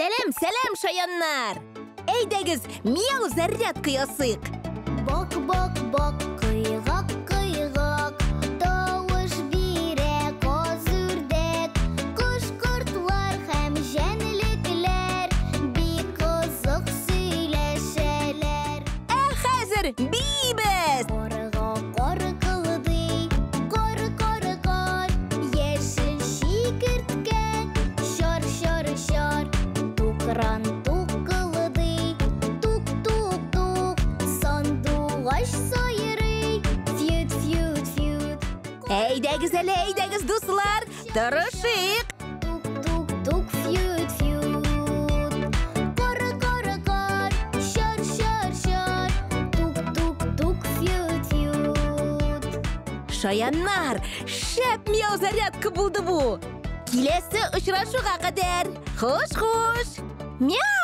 Сәлем, шаяннар! Әйдәгіз, мияу заряд қиясық. Бок, қиғақ, тауыш бире қоз үрдек. Құш-құртлар һәм жәнліклер, бик қызық сөйләшәләр. Хәзір, бейбіз! Қор қылды, қор, ешін шикіртке, шор, туқран туқылды, тук, сандуғаш сойыры, фют. Әйдәгіз, дуслар, тұрышық! Тук, фют. Қор, шор, тук, фют. Шаяннар, шәп мияу зарядқы болды бұ. Келесі ұшырашуға қадар. Хош! Мяу!